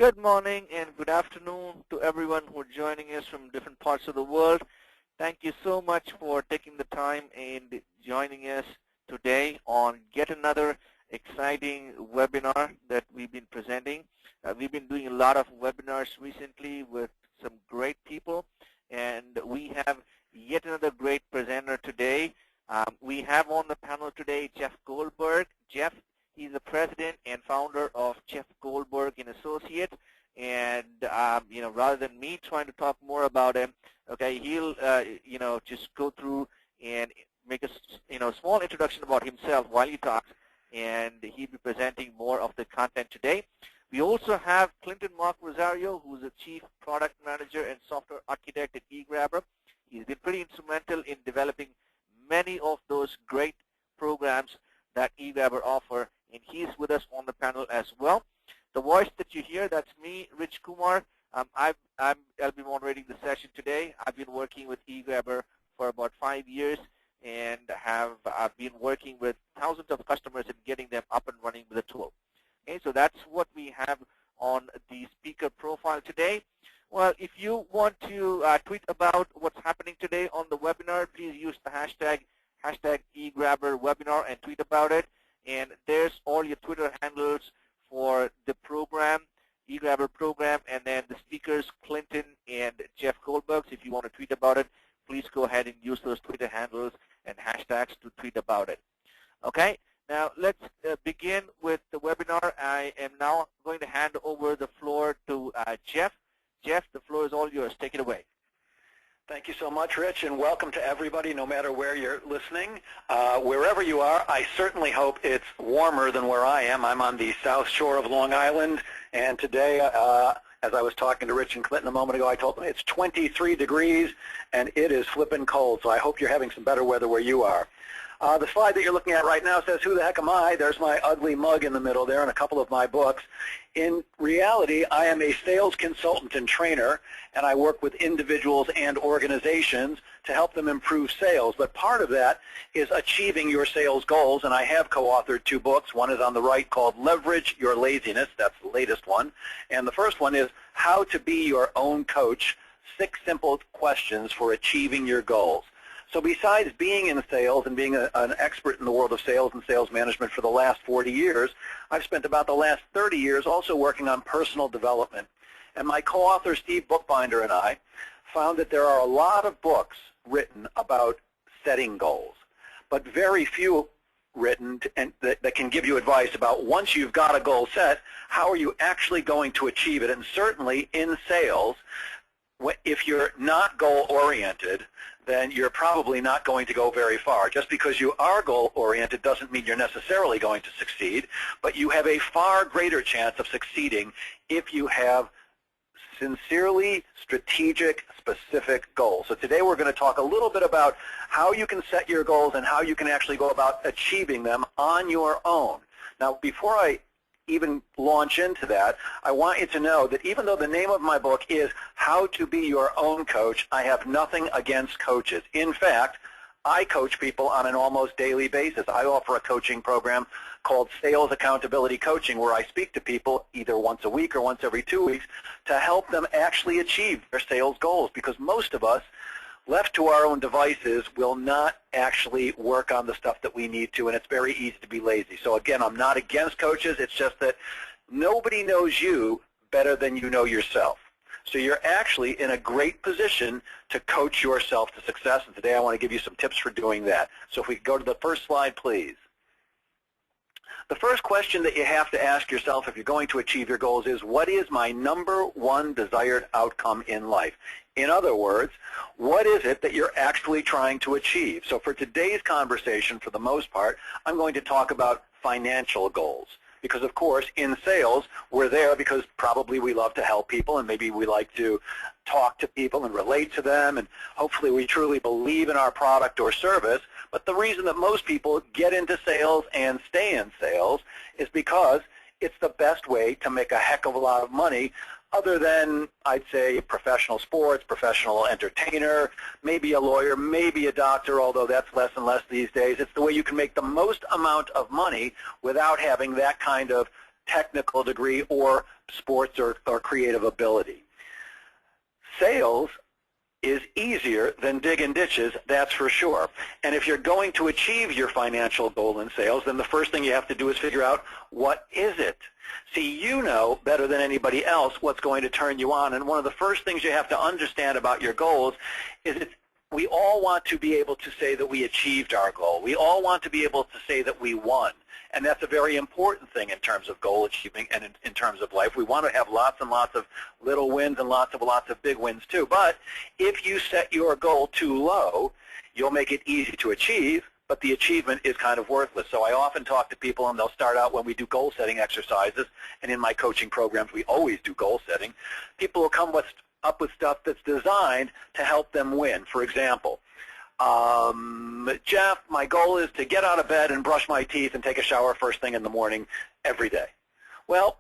Good morning and good afternoon to everyone who are joining us from different parts of the world. Thank you so much for taking the time and joining us today on yet another exciting webinar that we've been presenting. We've been doing a lot of webinars recently with some great people, and we have yet another great presenter today. We have on the panel today Jeff Goldberg. Jeff, he's the president and founder of Jeff Goldberg and Associates. And rather than me trying to talk more about him, okay, he'll just go through and make a small introduction about himself while he talks, and he'll be presenting more of the content today. We also have Clinton Mark Rosario, who's the Chief Product Manager and Software Architect at eGrabber. He's been pretty instrumental in developing many of those great programs that eGrabber offer, and he's with us on the panel as well. The voice that you hear, that's me, Rich Kumar. I'll be moderating the session today. I've been working with eGrabber for about 5 years and I've been working with thousands of customers and getting them up and running with the tool. Okay, so that's what we have on the speaker profile today. Well, if you want to tweet about what's happening today on the webinar, please use the hashtag eGrabberWebinar and tweet about it. And there's all your Twitter handles for the program, eGrabber program, and then the speakers, Clinton and Jeff Goldberg. So if you want to tweet about it, please go ahead and use those Twitter handles and hashtags to tweet about it. Okay, now let's begin with the webinar. I am now going to hand over the floor to Jeff. Jeff, the floor is all yours. Take it away. Thank you so much, Rich, and welcome to everybody, no matter where you're listening. Wherever you are, I certainly hope it's warmer than where I am. I'm on the south shore of Long Island, and today, as I was talking to Rich and Clinton a moment ago, I told them it's 23 degrees, and it is flipping cold, so I hope you're having some better weather where you are. The slide that you're looking at right now says, who the heck am I? There's my ugly mug in the middle there and a couple of my books. In reality, I am a sales consultant and trainer, and I work with individuals and organizations to help them improve sales. But part of that is achieving your sales goals, and I have co-authored 2 books. One is on the right called Leverage Your Laziness. That's the latest one. And the first one is How to Be Your Own Coach, 6 Simple Questions for Achieving Your Goals. So besides being in sales and being an expert in the world of sales and sales management for the last 40 years, I've spent about the last 30 years also working on personal development. And my co-author, Steve Bookbinder, and I found that there are a lot of books written about setting goals, but very few written that can give you advice about once you've got a goal set, how are you actually going to achieve it? And certainly in sales, if you're not goal-oriented, then you're probably not going to go very far. Just because you are goal-oriented doesn't mean you're necessarily going to succeed, but you have a far greater chance of succeeding if you have sincerely strategic, specific goals. So today we're going to talk a little bit about how you can set your goals and how you can actually go about achieving them on your own. Now, before I even launch into that, I want you to know that even though the name of my book is How to Be Your Own Coach, I have nothing against coaches. In fact, I coach people on an almost daily basis. I offer a coaching program called Sales Accountability Coaching, where I speak to people either once a week or once every 2 weeks to help them actually achieve their sales goals, because most of us, left to our own devices, will not actually work on the stuff that we need to, and it's very easy to be lazy. So again, I'm not against coaches. It's just that nobody knows you better than you know yourself. So you're actually in a great position to coach yourself to success, and today I want to give you some tips for doing that. So if we could go to the first slide, please. The first question that you have to ask yourself if you're going to achieve your goals is, what is my #1 desired outcome in life? In other words, what is it that you're actually trying to achieve? So for today's conversation, for the most part, I'm going to talk about financial goals. Because, of course, in sales, we're there because probably we love to help people, and maybe we like to talk to people and relate to them, and hopefully we truly believe in our product or service. But the reason that most people get into sales and stay in sales is because it's the best way to make a heck of a lot of money, other than, I'd say, professional sports, professional entertainer, maybe a lawyer, maybe a doctor, although that's less and less these days. It's the way you can make the most amount of money without having that kind of technical degree or sports or creative ability. Sales is easier than digging ditches, that's for sure. And if you're going to achieve your financial goal in sales, then the first thing you have to do is figure out, what is it? See, you know better than anybody else what's going to turn you on, and one of the first things you have to understand about your goals is we all want to be able to say that we achieved our goal. We all want to be able to say that we won. And that's a very important thing in terms of goal achieving and in terms of life. We want to have lots and lots of little wins and lots of big wins too. But if you set your goal too low, you'll make it easy to achieve, but the achievement is kind of worthless. So I often talk to people, and they'll start out when we do goal setting exercises, and in my coaching programs we always do goal setting. People will come up with stuff that's designed to help them win. For example, Jeff, my goal is to get out of bed and brush my teeth and take a shower first thing in the morning every day. Well,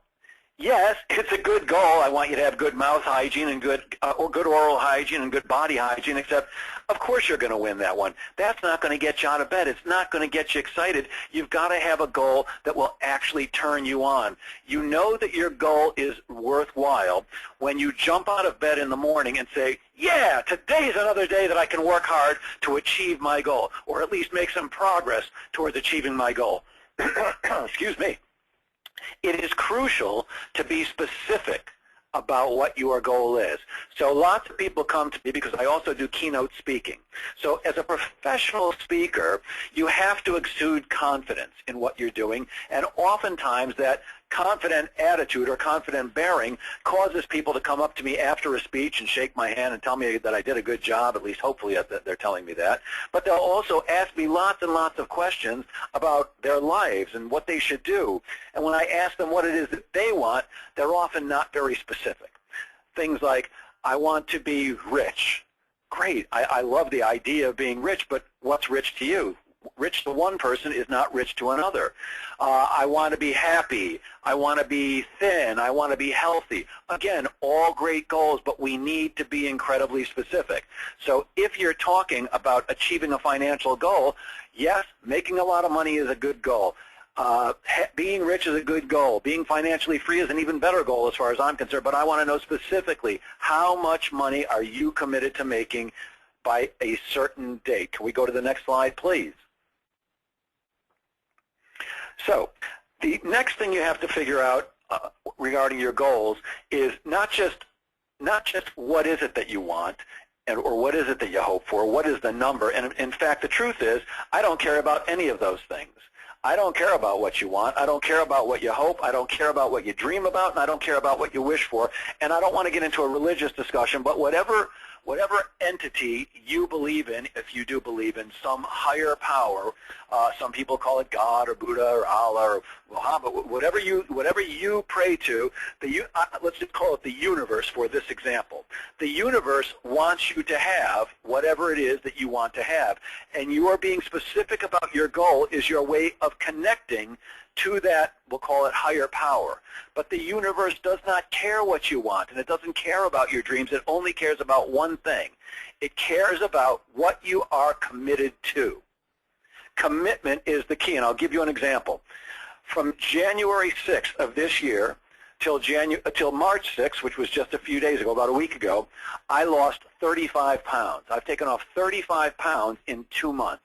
yes, it's a good goal. I want you to have good mouth hygiene and good oral hygiene and good body hygiene, except of course you're going to win that one. That's not going to get you out of bed. It's not going to get you excited. You've got to have a goal that will actually turn you on. You know that your goal is worthwhile when you jump out of bed in the morning and say, yeah, today's another day that I can work hard to achieve my goal, or at least make some progress towards achieving my goal. Excuse me. It is crucial to be specific about what your goal is. So lots of people come to me because I also do keynote speaking. So as a professional speaker, you have to exude confidence in what you're doing, and oftentimes that confident attitude or confident bearing causes people to come up to me after a speech and shake my hand and tell me that I did a good job, at least hopefully they're telling me that. But they'll also ask me lots and lots of questions about their lives and what they should do. And when I ask them what it is that they want, they're often not very specific. Things like, I want to be rich. Great, I love the idea of being rich, but what's rich to you? Rich to one person is not rich to another. I want to be happy. I want to be thin. I want to be healthy. Again, all great goals, but we need to be incredibly specific. So if you're talking about achieving a financial goal, yes, making a lot of money is a good goal. Being rich is a good goal. Being financially free is an even better goal as far as I'm concerned, but I want to know specifically, how much money are you committed to making by a certain date? Can we go to the next slide, please? So the next thing you have to figure out regarding your goals is not just what is it that you want, or what is it that you hope for, what is the number. And in fact, the truth is, I don't care about any of those things. I don't care about what you want. I don't care about what you hope. I don't care about what you dream about, and I don't care about what you wish for. And I don't want to get into a religious discussion, but whatever entity you believe in, if you do believe in some higher power, some people call it God or Buddha or Allah or Muhammad, whatever you pray to, let's just call it the universe for this example. The universe wants you to have whatever it is that you want to have, and you are being specific about your goal is your way of connecting to that, we'll call it higher power. But the universe does not care what you want, and it doesn't care about your dreams. It only cares about one thing. It cares about what you are committed to. Commitment is the key, and I'll give you an example. From January 6th of this year till March 6th, which was just a few days ago, about a week ago, I lost 35 pounds. I've taken off 35 pounds in 2 months.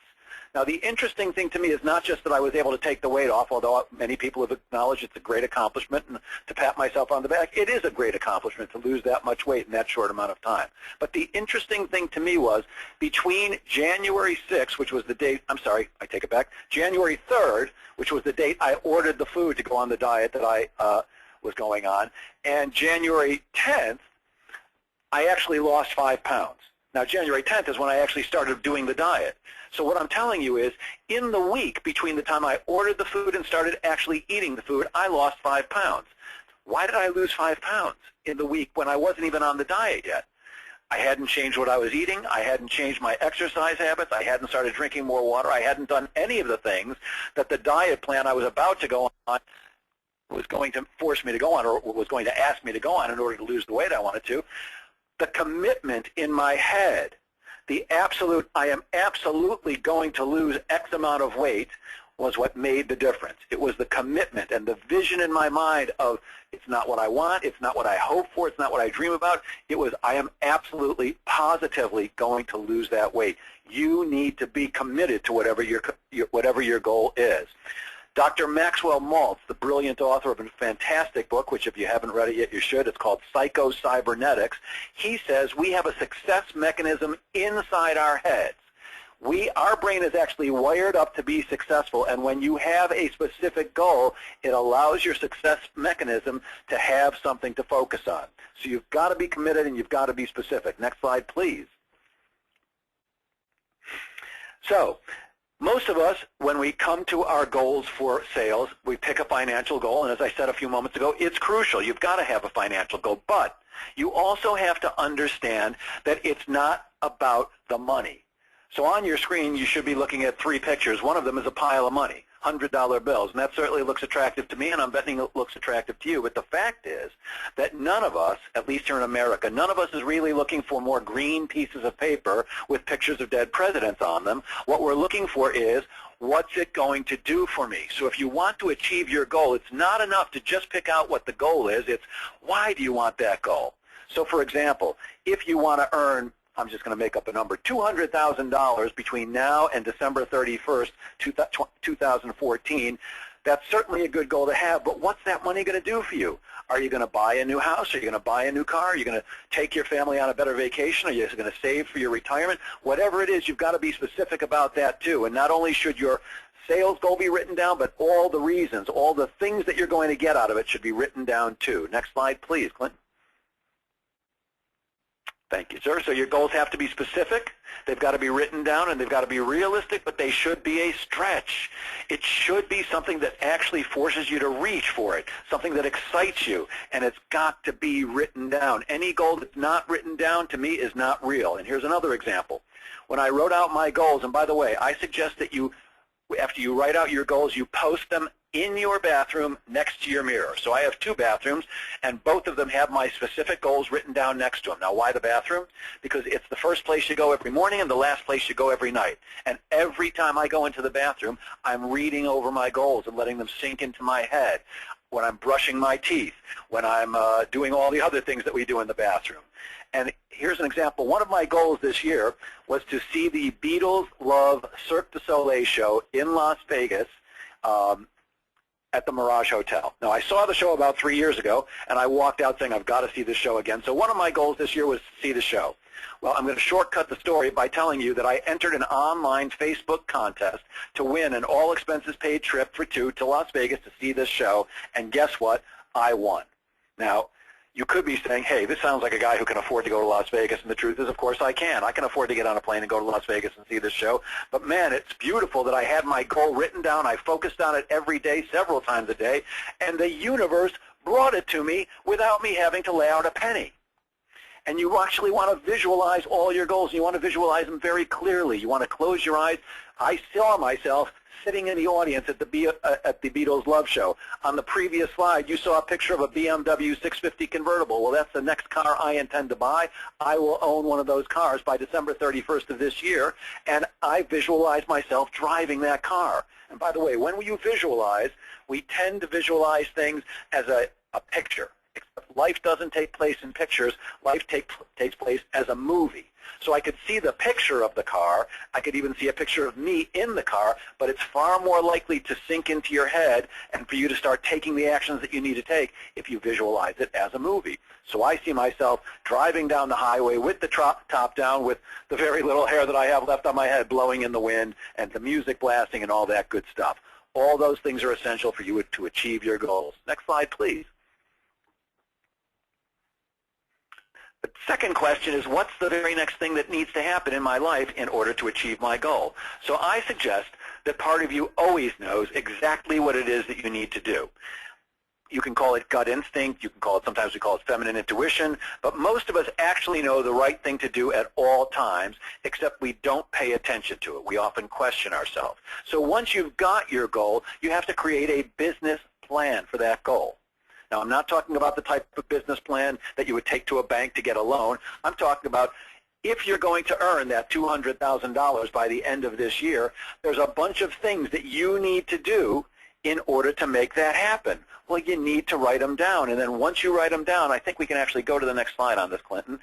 Now, the interesting thing to me is not just that I was able to take the weight off, although many people have acknowledged it's a great accomplishment, and to pat myself on the back, it is a great accomplishment to lose that much weight in that short amount of time. But the interesting thing to me was between January 6th, which was the date, I'm sorry, I take it back, January 3rd, which was the date I ordered the food to go on the diet that I was going on, and January 10th, I actually lost 5 pounds. Now, January 10th is when I actually started doing the diet. So what I'm telling you is, in the week between the time I ordered the food and started actually eating the food, I lost 5 pounds. Why did I lose 5 pounds in the week when I wasn't even on the diet yet? I hadn't changed what I was eating. I hadn't changed my exercise habits. I hadn't started drinking more water. I hadn't done any of the things that the diet plan I was about to go on was going to force me to go on, or was going to ask me to go on in order to lose the weight I wanted to. The commitment in my head, the absolute, I am absolutely going to lose X amount of weight, was what made the difference. It was the commitment and the vision in my mind of it's not what I want, it's not what I hope for, it's not what I dream about. It was I am absolutely, positively going to lose that weight. You need to be committed to whatever your goal is. Dr. Maxwell Maltz, the brilliant author of a fantastic book, which if you haven't read it yet, you should. It's called Psycho-Cybernetics. He says we have a success mechanism inside our heads. Our brain is actually wired up to be successful, and when you have a specific goal, it allows your success mechanism to have something to focus on. So you've got to be committed and you've got to be specific. Next slide, please. So, most of us, when we come to our goals for sales, we pick a financial goal, and as I said a few moments ago, it's crucial. You've got to have a financial goal, but you also have to understand that it's not about the money. So on your screen, you should be looking at 3 pictures. One of them is a pile of money, $100 bills, and that certainly looks attractive to me, and I'm betting it looks attractive to you. But the fact is that none of us, at least here in America, none of us is really looking for more green pieces of paper with pictures of dead presidents on them. What we're looking for is, what's it going to do for me? So if you want to achieve your goal, it's not enough to just pick out what the goal is. It's why do you want that goal? So for example, if you want to earn, I'm just going to make up a number, $200,000 between now and December 31st, 2014, that's certainly a good goal to have, but what's that money going to do for you? Are you going to buy a new house? Are you going to buy a new car? Are you going to take your family on a better vacation? Are you going to save for your retirement? Whatever it is, you've got to be specific about that too. And not only should your sales goal be written down, but all the reasons, all the things that you're going to get out of it should be written down too. Next slide, please, Clinton. Thank you, sir. So your goals have to be specific, they've got to be written down, and they've got to be realistic, but they should be a stretch. It should be something that actually forces you to reach for it, something that excites you, and it's got to be written down. Any goal that's not written down, to me, is not real. And here's another example. When I wrote out my goals, and by the way, I suggest that you, after you write out your goals, you post them in your bathroom next to your mirror. So I have 2 bathrooms, and both of them have my specific goals written down next to them. Now, why the bathroom? Because it's the first place you go every morning and the last place you go every night. And every time I go into the bathroom, I'm reading over my goals and letting them sink into my head. When I'm brushing my teeth, when I'm doing all the other things that we do in the bathroom. And here's an example. One of my goals this year was to see the Beatles Love Cirque du Soleil show in Las Vegas at the Mirage Hotel. Now, I saw the show about 3 years ago, and I walked out saying, I've got to see this show again. So one of my goals this year was to see the show. Well, I'm going to shortcut the story by telling you that I entered an online Facebook contest to win an all-expenses-paid trip for 2 to Las Vegas to see this show, and guess what? I won. Now, you could be saying, hey, this sounds like a guy who can afford to go to Las Vegas, and the truth is, of course, I can. I can afford to get on a plane and go to Las Vegas and see this show. But, man, it's beautiful that I had my goal written down. I focused on it every day, several times a day, and the universe brought it to me without me having to lay out a penny. And you actually want to visualize all your goals. You want to visualize them very clearly. You want to close your eyes. I saw myself sitting in the audience at the Beatles Love Show. On the previous slide, you saw a picture of a BMW 650 convertible. Well, that's the next car I intend to buy. I will own one of those cars by December 31st of this year, and I visualize myself driving that car. And by the way, when you visualize, we tend to visualize things as a picture. Except life doesn't take place in pictures. Life takes place as a movie. So I could see the picture of the car. I could even see a picture of me in the car, but it's far more likely to sink into your head and for you to start taking the actions that you need to take if you visualize it as a movie. So I see myself driving down the highway with the top down, with the very little hair that I have left on my head blowing in the wind, and the music blasting and all that good stuff. All those things are essential for you to achieve your goals. Next slide, please. The second question is, what's the very next thing that needs to happen in my life in order to achieve my goal? So I suggest that part of you always knows exactly what it is that you need to do. You can call it gut instinct, you can call it, sometimes we call it feminine intuition, but most of us actually know the right thing to do at all times, except we don't pay attention to it. We often question ourselves. So once you've got your goal, you have to create a business plan for that goal. Now, I'm not talking about the type of business plan that you would take to a bank to get a loan. I'm talking about if you're going to earn that $200,000 by the end of this year, there's a bunch of things that you need to do in order to make that happen. Well, you need to write them down. And then once you write them down, I think we can actually go to the next slide on this, Clinton.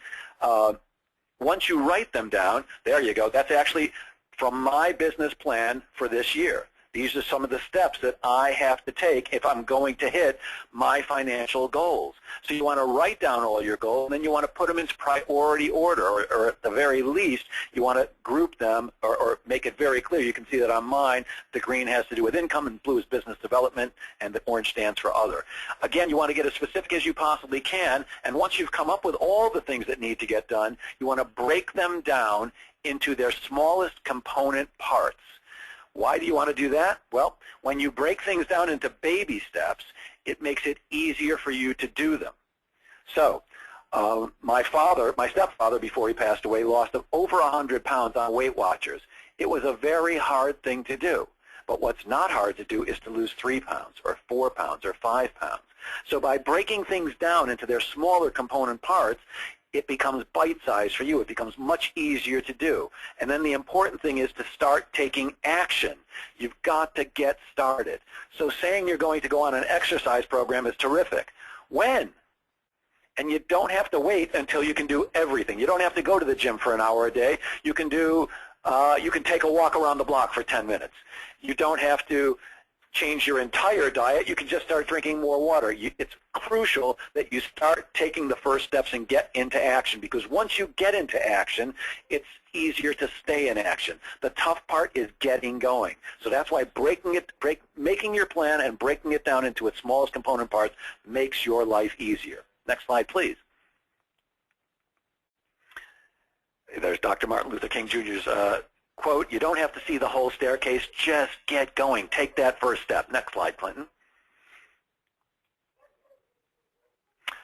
Once you write them down, there you go. That's actually from my business plan for this year. These are some of the steps that I have to take if I'm going to hit my financial goals. So you want to write down all your goals, and then you want to put them into priority order, or at the very least, you want to group them or make it very clear. You can see that on mine, the green has to do with income, and blue is business development, and the orange stands for other. Again, you want to get as specific as you possibly can, and once you've come up with all the things that need to get done, you want to break them down into their smallest component parts. Why do you want to do that? Well, when you break things down into baby steps, it makes it easier for you to do them. So my stepfather, before he passed away, lost over 100 pounds on Weight Watchers. It was a very hard thing to do. But what's not hard to do is to lose 3 pounds or 4 pounds or 5 pounds. So by breaking things down into their smaller component parts, it becomes bite-sized for you. It becomes much easier to do. And then the important thing is to start taking action. You've got to get started. So saying you're going to go on an exercise program is terrific. When? And you don't have to wait until you can do everything. You don't have to go to the gym for an hour a day. You can take a walk around the block for 10 minutes. You don't have to change your entire diet. You can just start drinking more water. It's crucial that you start taking the first steps and get into action, because once you get into action, it's easier to stay in action. The tough part is getting going. So that's why making your plan and breaking it down into its smallest component parts makes your life easier. Next slide, please. There's Dr. Martin Luther King Jr.'s quote, "You don't have to see the whole staircase, just get going. Take that first step." Next slide, Clinton.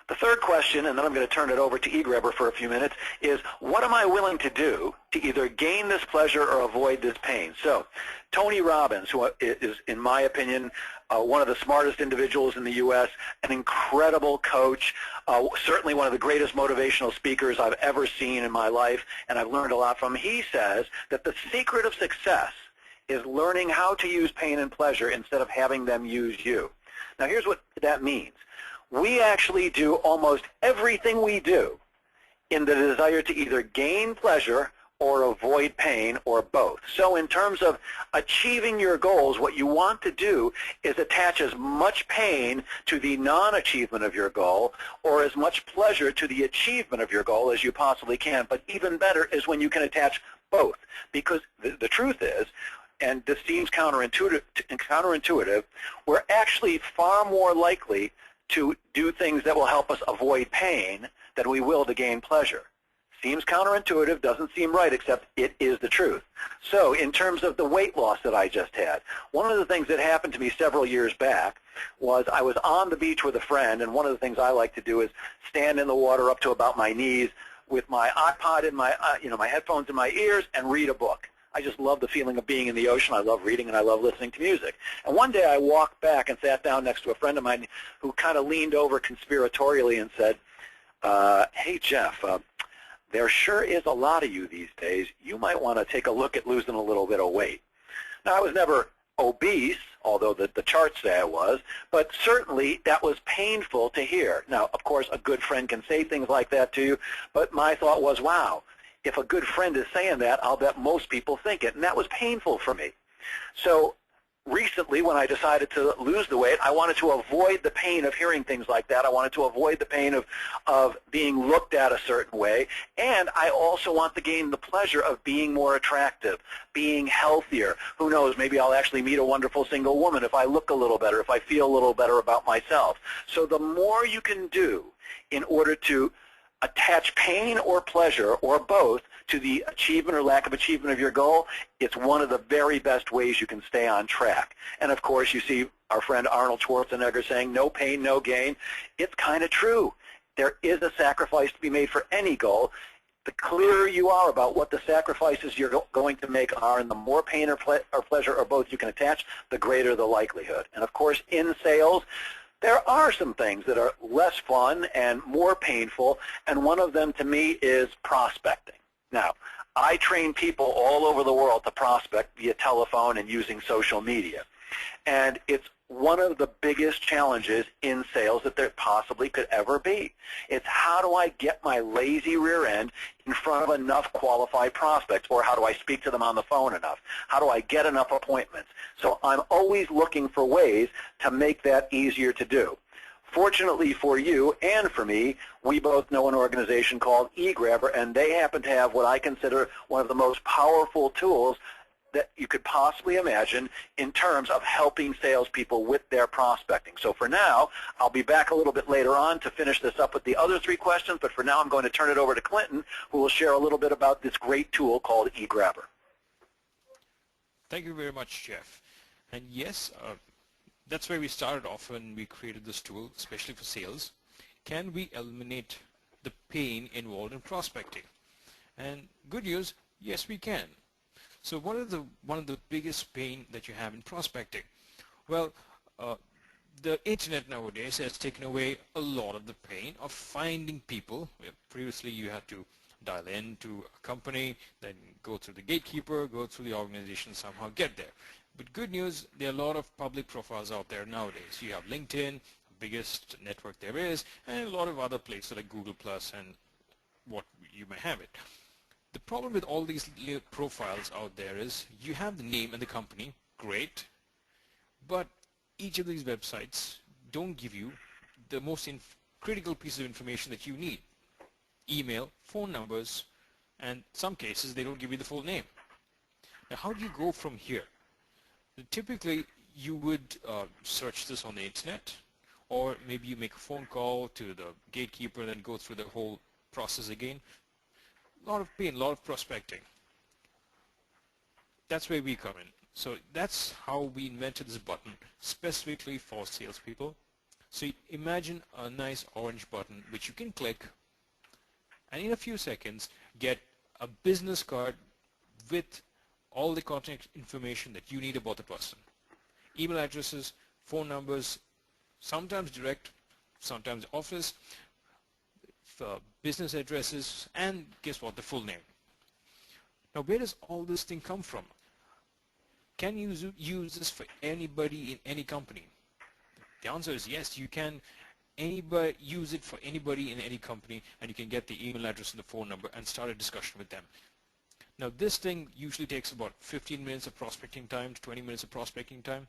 The third question, and then I'm going to turn it over to eGrabber for a few minutes, is what am I willing to do to either gain this pleasure or avoid this pain? So Tony Robbins, who is, in my opinion, one of the smartest individuals in the U.S., an incredible coach, certainly one of the greatest motivational speakers I've ever seen in my life, and I've learned a lot from him. He says that the secret of success is learning how to use pain and pleasure instead of having them use you. Now here's what that means. We actually do almost everything we do in the desire to either gain pleasure or avoid pain, or both. So in terms of achieving your goals, what you want to do is attach as much pain to the non-achievement of your goal or as much pleasure to the achievement of your goal as you possibly can. But even better is when you can attach both, because the truth is, and this seems counterintuitive, we're actually far more likely to do things that will help us avoid pain than we will to gain pleasure. Seems counterintuitive, doesn't seem right, except it is the truth. So in terms of the weight loss that I just had, one of the things that happened to me several years back was I was on the beach with a friend, and one of the things I like to do is stand in the water up to about my knees with my iPod in my, my headphones in my ears and read a book. I just love the feeling of being in the ocean. I love reading, and I love listening to music. And one day I walked back and sat down next to a friend of mine who kind of leaned over conspiratorially and said, "Hey, Jeff, there sure is a lot of you these days. You might want to take a look at losing a little bit of weight." Now, I was never obese, although the charts say I was, but certainly that was painful to hear. Now, of course, a good friend can say things like that to you, but my thought was, wow, if a good friend is saying that, I'll bet most people think it, and that was painful for me. So recently, when I decided to lose the weight, I wanted to avoid the pain of hearing things like that. I wanted to avoid the pain of being looked at a certain way, and I also want to gain the pleasure of being more attractive, being healthier. Who knows, maybe I'll actually meet a wonderful single woman if I look a little better, if I feel a little better about myself. So the more you can do in order to attach pain or pleasure or both to the achievement or lack of achievement of your goal, it's one of the very best ways you can stay on track. And of course, you see our friend Arnold Schwarzenegger saying, no pain, no gain. It's kind of true. There is a sacrifice to be made for any goal. The clearer you are about what the sacrifices you're going to make are, and the more pain or pleasure or both you can attach, the greater the likelihood. And of course, in sales, there are some things that are less fun and more painful, and one of them to me is prospecting. Now, I train people all over the world to prospect via telephone and using social media. And it's one of the biggest challenges in sales that there possibly could ever be. It's how do I get my lazy rear end in front of enough qualified prospects, or how do I speak to them on the phone enough? How do I get enough appointments? So I'm always looking for ways to make that easier to do. Fortunately for you and for me, we both know an organization called eGrabber, and they happen to have what I consider one of the most powerful tools that you could possibly imagine in terms of helping salespeople with their prospecting. So for now, I'll be back a little bit later on to finish this up with the other three questions, but for now I'm going to turn it over to Clinton, who will share a little bit about this great tool called eGrabber. Thank you very much, Jeff. And yes, that's where we started off when we created this tool, especially for sales. Can we eliminate the pain involved in prospecting? And good news, yes we can. So what is one of the biggest pain that you have in prospecting? Well, the internet nowadays has taken away a lot of the pain of finding people. Previously you had to dial in to a company, then go through the gatekeeper, go through the organization, somehow get there. But good news, there are a lot of public profiles out there nowadays. You have LinkedIn, the biggest network there is, and a lot of other places like Google Plus and what you may have it. The problem with all these profiles out there is you have the name and the company, great, but each of these websites don't give you the most critical piece of information that you need. Email, phone numbers, and some cases they don't give you the full name. Now how do you go from here? Typically you would search this on the internet, or maybe you make a phone call to the gatekeeper and then go through the whole process again. A lot of pain, a lot of prospecting. That's where we come in. So that's how we invented this button specifically for salespeople. So imagine a nice orange button which you can click and in a few seconds get a business card with all the contact information that you need about the person. Email addresses, phone numbers, sometimes direct, sometimes office, business addresses, and guess what, the full name. Now where does all this thing come from? Can you use this for anybody in any company? The answer is yes, you can use it for anybody in any company, and you can get the email address and the phone number and start a discussion with them. Now this thing usually takes about 15 minutes of prospecting time to 20 minutes of prospecting time.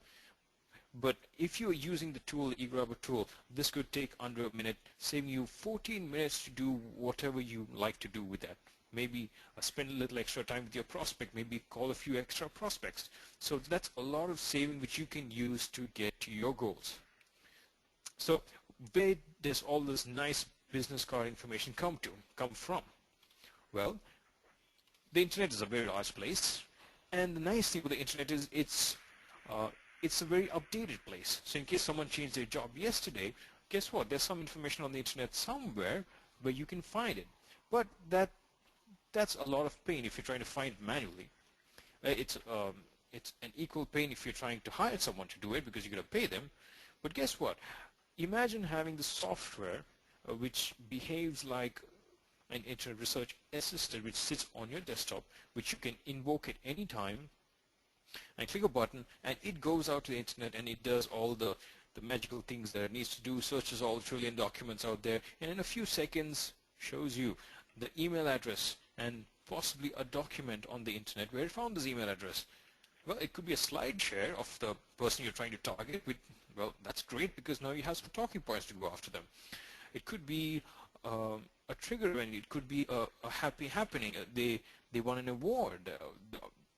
But if you're using the tool, the eGrabber tool, this could take under a minute, saving you 14 minutes to do whatever you like to do with that. Maybe spend a little extra time with your prospect, maybe call a few extra prospects. So that's a lot of saving which you can use to get to your goals. So where does all this nice business card information come from? Well, the internet is a very large place, and the nice thing with the internet is it's a very updated place. So in case someone changed their job yesterday, guess what? There's some information on the internet somewhere where you can find it. But that's a lot of pain if you're trying to find it manually. It's an equal pain if you're trying to hire someone to do it because you're going to pay them. But guess what? Imagine having the software which behaves like an internet research assistant which sits on your desktop, which you can invoke at any time and click a button and it goes out to the internet and it does all the magical things that it needs to do, searches all the trillion documents out there, and in a few seconds shows you the email address and possibly a document on the internet where it found this email address. Well, it could be a slide share of the person you're trying to target with. Well, that's great because now you have some talking points to go after them. It could be a trigger event. It could be a happy happening. They won an award.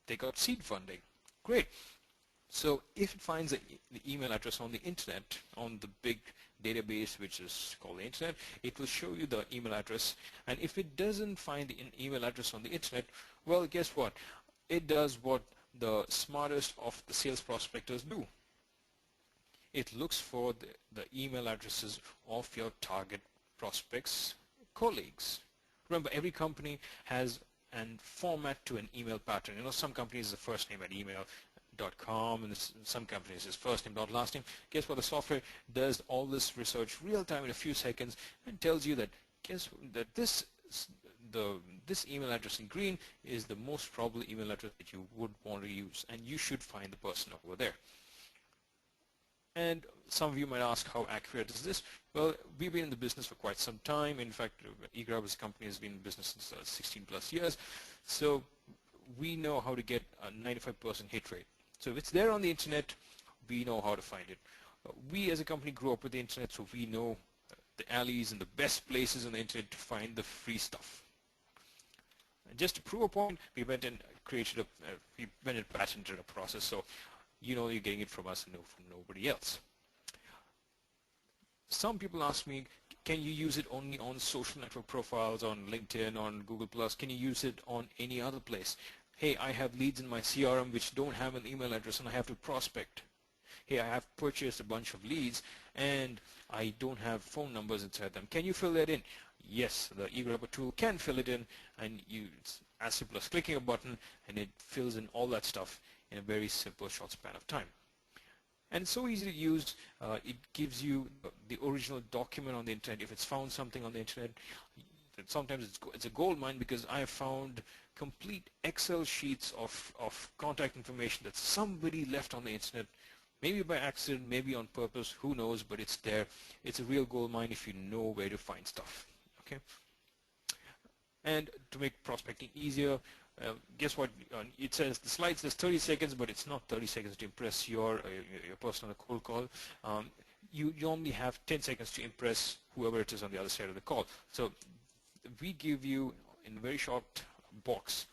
They got seed funding. Great. So if it finds the email address on the internet, on the big database which is called the internet, it will show you the email address. And if it doesn't find the email address on the internet, well, guess what? It does what the smartest of the sales prospectors do. It looks for the email addresses of your target prospects, colleagues. Remember, every company has a format to an email pattern. You know, some companies the first name at email.com, and some companies is first name, not last name. Guess what? The software does all this research real time in a few seconds and tells you that this email address in green is the most probable email address that you would want to use, and you should find the person over there. And some of you might ask, how accurate is this? Well, we've been in the business for quite some time. In fact, eGrabber's company has been in business since 16 plus years. So we know how to get a 95% hit rate. So if it's there on the internet, we know how to find it. We as a company grew up with the internet, so we know the alleys and the best places on the internet to find the free stuff. And just to prove a point, we went and created we went and patented a process, so you know you're getting it from us and from nobody else. Some people ask me, can you use it only on social network profiles, on LinkedIn, on Google+? Can you use it on any other place? Hey, I have leads in my CRM which don't have an email address and I have to prospect. Hey, I have purchased a bunch of leads and I don't have phone numbers inside them. Can you fill that in? Yes, the eGrabber tool can fill it in, and it's as simple as clicking a button and it fills in all that stuff in a very simple short span of time. And it's so easy to use. It gives you the original document on the internet. If it's found something on the internet, sometimes it's a gold mine, because I have found complete Excel sheets of contact information that somebody left on the internet, maybe by accident, maybe on purpose, who knows, but it's there. It's a real gold mine if you know where to find stuff. Okay. And to make prospecting easier, guess what? It says the slide says 30 seconds, but it's not 30 seconds to impress your person on a cold call. You only have 10 seconds to impress whoever it is on the other side of the call. So we give you, in a very short box,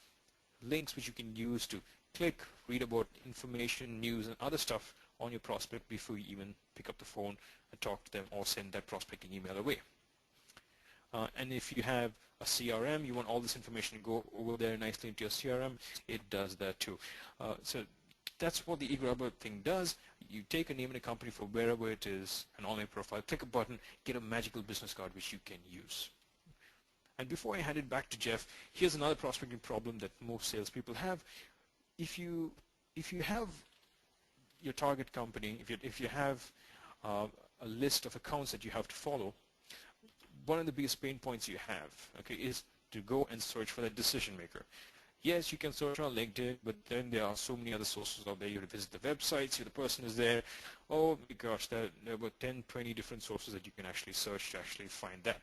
links which you can use to click, read about information, news, and other stuff on your prospect before you even pick up the phone and talk to them or send that prospecting email away. And if you have a CRM, you want all this information to go over there nicely into your CRM, it does that too. So that's what the eGrabber thing does. You take a name and a company for wherever it is, an online profile, click a button, get a magical business card which you can use. And before I hand it back to Jeff, here's another prospecting problem that most salespeople have. If you have your target company, if you have a list of accounts that you have to follow, one of the biggest pain points you have, okay, is to go and search for that decision maker. Yes, you can search on LinkedIn, but then there are so many other sources out there. You visit the website, see the person is there. Oh my gosh, there are about 10, 20 different sources that you can actually search to actually find that.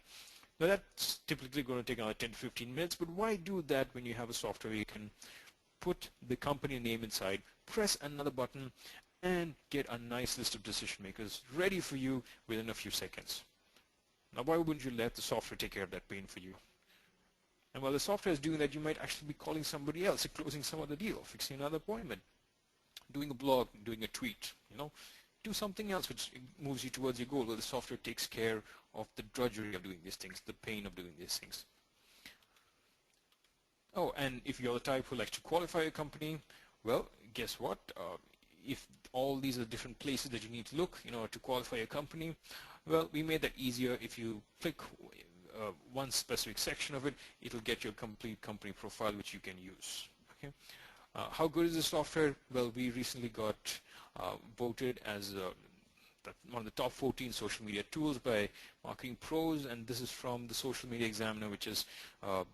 Now that's typically going to take another 10 to 15 minutes, but why do that when you have a software where you can put the company name inside, press another button, and get a nice list of decision makers ready for you within a few seconds. Now why wouldn't you let the software take care of that pain for you? And while the software is doing that, you might actually be calling somebody else, closing some other deal, fixing another appointment, doing a blog, doing a tweet, do something else which moves you towards your goal, where the software takes care of the drudgery of doing these things, the pain of doing these things. Oh, and if you're the type who likes to qualify a company, well, guess what? If all these are different places that you need to look in order to qualify a company, well, we made that easier. If you click one specific section of it, it'll get your complete company profile which you can use. Okay. How good is the software? Well, we recently got voted as one of the top 14 social media tools by Marketing Pros, and this is from the Social Media Examiner, which is a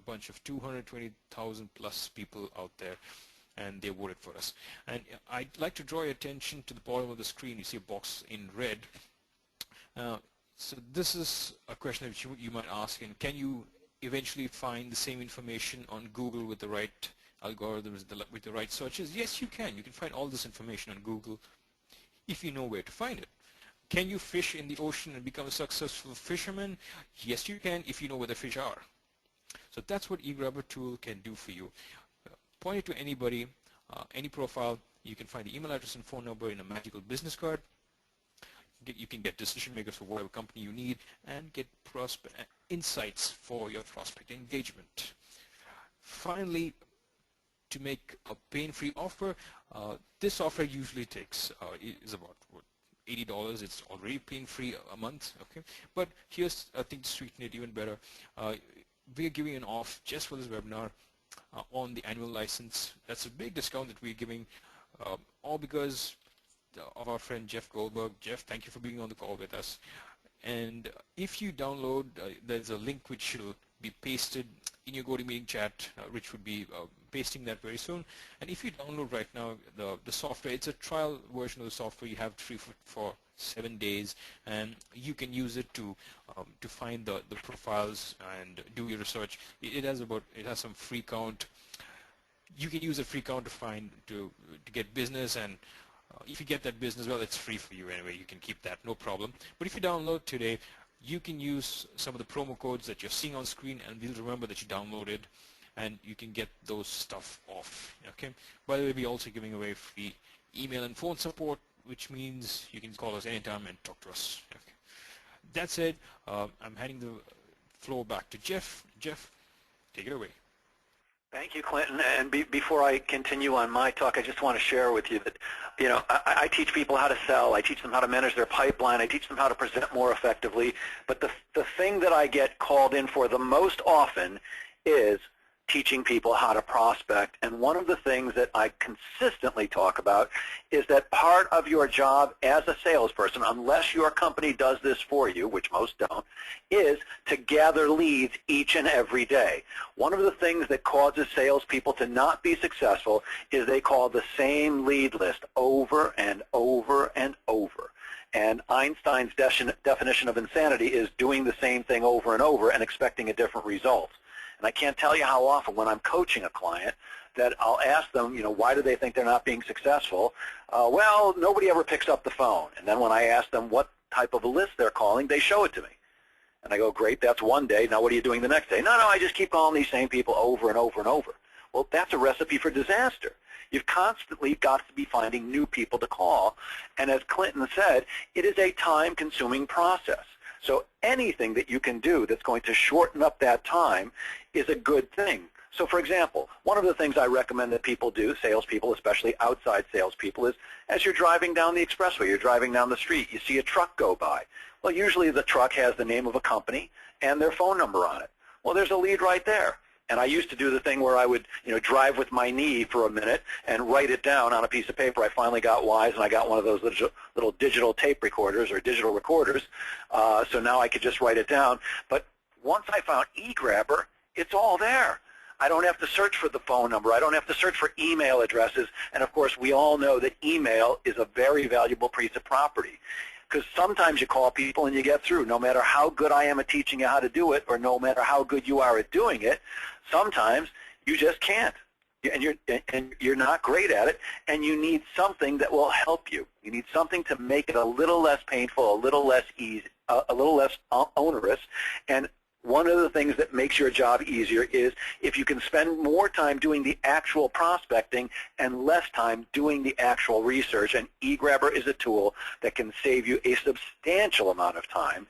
bunch of 220,000 plus people out there, and they voted for us. And I'd like to draw your attention to the bottom of the screen. You see a box in red. So this is a question that you might ask, and can you eventually find the same information on Google with the right algorithms, with the right searches? Yes, you can. You can find all this information on Google if you know where to find it. Can you fish in the ocean and become a successful fisherman? Yes, you can, if you know where the fish are. So that's what eGrabber tool can do for you. Point it to anybody, any profile. You can find the email address and phone number in a magical business card. You can get decision makers for whatever company you need, and get insights for your prospect engagement. Finally, to make a pain-free offer, this software usually takes is about $80. It's already pain-free a month. Okay, but here's I think to sweeten it even better. We're giving an off just for this webinar on the annual license. That's a big discount that we're giving, all because of our friend Jeff Goldberg. Jeff, thank you for being on the call with us. And if you download, there's a link which will be pasted in your GoToMeeting chat. Rich would be pasting that very soon. And if you download right now the software, it's a trial version of the software. You have free for 7 days, and you can use it to find the profiles and do your research. It has some free count. You can use a free count to get business, and if you get that business, well, it's free for you anyway. You can keep that, no problem. But if you download today, you can use some of the promo codes that you're seeing on screen, and we'll remember that you downloaded, and you can get those stuff off. Okay. By the way, we're also giving away free email and phone support, which means you can call us anytime and talk to us. Okay. That said, I'm handing the floor back to Jeff. Jeff, take it away. Thank you, Clinton. And before I continue on my talk, I just want to share with you that, I teach people how to sell. I teach them how to manage their pipeline. I teach them how to present more effectively. But the thing that I get called in for the most often is teaching people how to prospect. And one of the things that I consistently talk about is that part of your job as a salesperson, unless your company does this for you, which most don't, is to gather leads each and every day. One of the things that causes salespeople to not be successful is they call the same lead list over and over and over. And Einstein's definition of insanity is doing the same thing over and over and expecting a different result. And I can't tell you how often when I'm coaching a client that I'll ask them, why do they think they're not being successful? Well, nobody ever picks up the phone. And then when I ask them what type of a list they're calling, they show it to me. And I go, great, that's one day. Now what are you doing the next day? No, I just keep calling these same people over and over and over. Well, that's a recipe for disaster. You've constantly got to be finding new people to call. And as Clinton said, it is a time-consuming process. So anything that you can do that's going to shorten up that time is a good thing. So for example, one of the things I recommend that people do, salespeople, especially outside salespeople, is as you're driving down the expressway, you're driving down the street, you see a truck go by. Well, usually the truck has the name of a company and their phone number on it. Well, there's a lead right there. And I used to do the thing where I would, drive with my knee for a minute and write it down on a piece of paper. I finally got wise, and I got one of those little digital tape recorders or digital recorders. So now I could just write it down. But once I found eGrabber, it's all there. I don't have to search for the phone number. I don't have to search for email addresses. And of course, we all know that email is a very valuable piece of property. Because sometimes you call people and you get through. No matter how good I am at teaching you how to do it, or no matter how good you are at doing it, sometimes you just can't. And you're not great at it, and you need something that will help you. You need something to make it a little less painful, a little less easy, a little less onerous. And one of the things that makes your job easier is if you can spend more time doing the actual prospecting and less time doing the actual research. And eGrabber is a tool that can save you a substantial amount of time,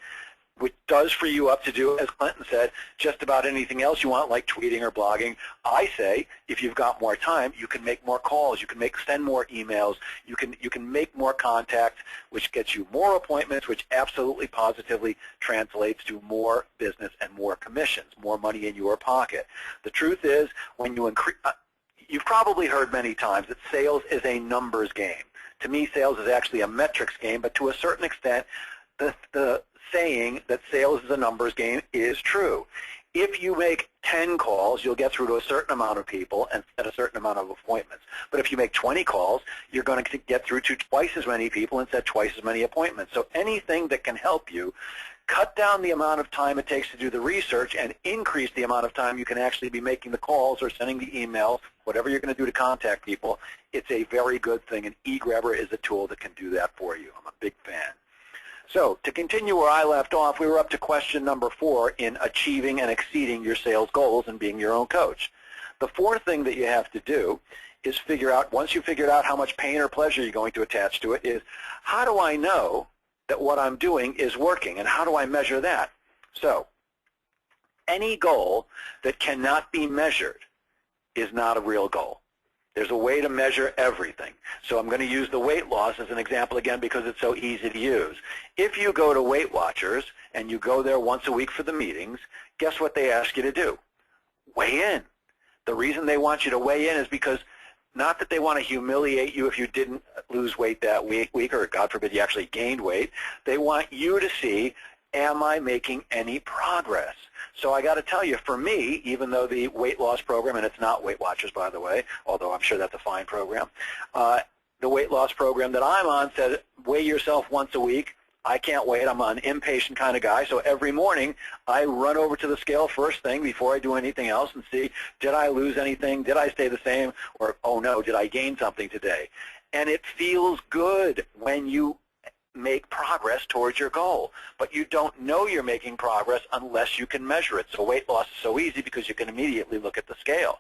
which does free you up to do, as Clinton said, just about anything else you want, like tweeting or blogging. I say, if you've got more time, you can make more calls, you can send more emails, you can make more contacts, which gets you more appointments, which absolutely positively translates to more business and more commissions, more money in your pocket. The truth is, when you increase, you've probably heard many times that sales is a numbers game. To me, sales is actually a metrics game, but to a certain extent, the saying that sales is a numbers game is true. If you make 10 calls, you'll get through to a certain amount of people and set a certain amount of appointments. But if you make 20 calls, you're going to get through to twice as many people and set twice as many appointments. So anything that can help you cut down the amount of time it takes to do the research and increase the amount of time you can actually be making the calls or sending the emails, whatever you're going to do to contact people, it's a very good thing. And eGrabber is a tool that can do that for you. I'm a big fan. So to continue where I left off, we were up to question number 4 in achieving and exceeding your sales goals and being your own coach. The fourth thing that you have to do is figure out, once you've figured out how much pain or pleasure you're going to attach to it, is how do I know that what I'm doing is working, and how do I measure that? So any goal that cannot be measured is not a real goal. There's a way to measure everything. So I'm going to use the weight loss as an example again because it's so easy to use. If you go to Weight Watchers and you go there once a week for the meetings, guess what they ask you to do? Weigh in. The reason they want you to weigh in is because not that they want to humiliate you if you didn't lose weight that week or, God forbid, you actually gained weight. They want you to see, am I making any progress? So I got to tell you, for me, even though the weight loss program, and it's not Weight Watchers, by the way, although I'm sure that's a fine program, the weight loss program that I'm on said weigh yourself once a week. I can't wait. I'm an impatient kind of guy. So every morning I run over to the scale first thing before I do anything else and see, did I lose anything? Did I stay the same? Or, oh no, did I gain something today? And it feels good when you make progress towards your goal. But you don't know you're making progress unless you can measure it. So weight loss is so easy because you can immediately look at the scale.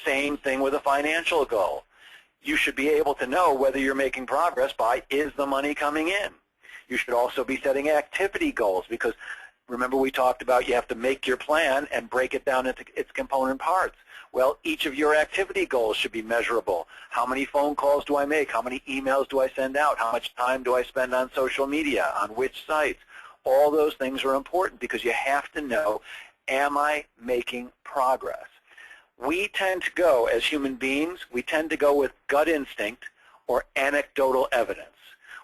Same thing with a financial goal. You should be able to know whether you're making progress by, is the money coming in? You should also be setting activity goals because remember we talked about you have to make your plan and break it down into its component parts. Well, each of your activity goals should be measurable. How many phone calls do I make? How many emails do I send out? How much time do I spend on social media? On which sites? All those things are important because you have to know, am I making progress? We tend to go, as human beings, we tend to go with gut instinct or anecdotal evidence.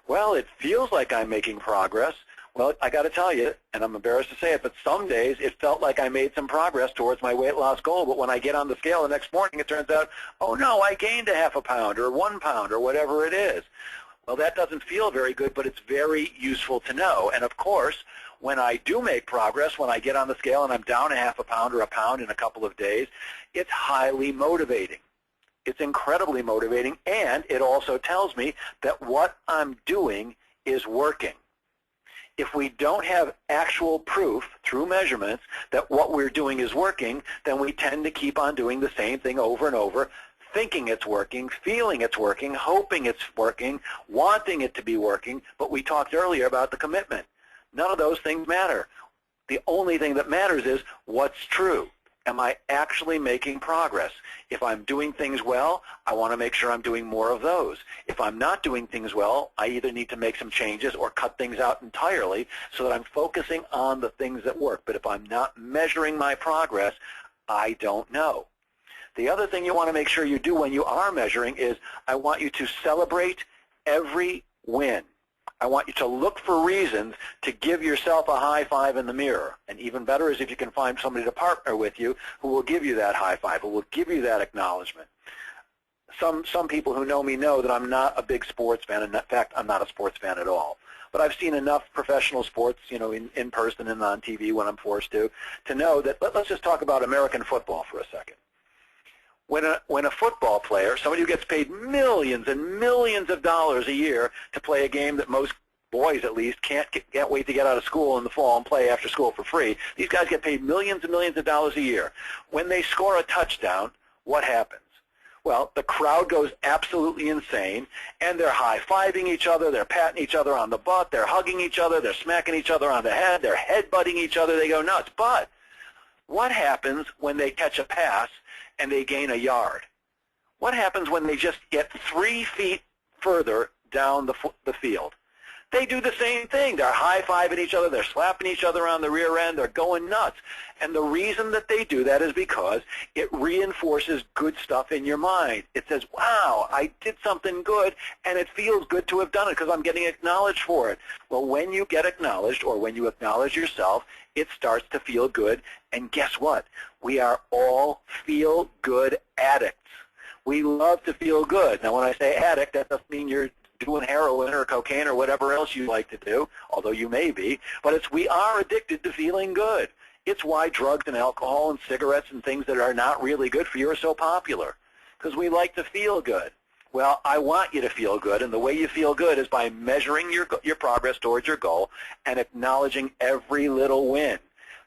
Well, it feels like I'm making progress. Well, I got to tell you, and I'm embarrassed to say it, but some days it felt like I made some progress towards my weight loss goal, but when I get on the scale the next morning, it turns out, oh no, I gained a half a pound or 1 pound or whatever it is. Well, that doesn't feel very good, but it's very useful to know. And of course, when I do make progress, when I get on the scale and I'm down a half a pound or a pound in a couple of days, it's highly motivating. It's incredibly motivating, and it also tells me that what I'm doing is working. If we don't have actual proof through measurements that what we're doing is working, then we tend to keep on doing the same thing over and over, thinking it's working, feeling it's working, hoping it's working, wanting it to be working, but we talked earlier about the commitment. None of those things matter. The only thing that matters is what's true. Am I actually making progress? If I'm doing things well, I want to make sure I'm doing more of those. If I'm not doing things well, I either need to make some changes or cut things out entirely so that I'm focusing on the things that work. But if I'm not measuring my progress, I don't know. The other thing you want to make sure you do when you are measuring is I want you to celebrate every win. I want you to look for reasons to give yourself a high five in the mirror. And even better is if you can find somebody to partner with you who will give you that high five, who will give you that acknowledgement. Some people who know me know that I'm not a big sports fan. In fact, I'm not a sports fan at all. But I've seen enough professional sports, you know, in person and on TV when I'm forced to know that, let's just talk about American football for a second. When a football player, somebody who gets paid millions and millions of dollars a year to play a game that most boys at least can't wait to get out of school in the fall and play after school for free, these guys get paid millions and millions of dollars a year. When they score a touchdown, what happens? Well, the crowd goes absolutely insane, and they're high-fiving each other, they're patting each other on the butt, they're hugging each other, they're smacking each other on the head, they're head-butting each other, they go nuts. But what happens when they catch a pass and they gain a yard? What happens when they just get 3 feet further down the field? They do the same thing. They're high-fiving each other. They're slapping each other on the rear end. They're going nuts. And the reason that they do that is because it reinforces good stuff in your mind. It says, wow, I did something good, and it feels good to have done it because I'm getting acknowledged for it. Well, when you get acknowledged or when you acknowledge yourself, it starts to feel good. And guess what? We are all feel-good addicts. We love to feel good. Now, when I say addict, that doesn't mean you're doing heroin or cocaine or whatever else you like to do, although you may be, but we are addicted to feeling good. It's why drugs and alcohol and cigarettes and things that are not really good for you are so popular, because we like to feel good. Well, I want you to feel good, and the way you feel good is by measuring your progress towards your goal and acknowledging every little win.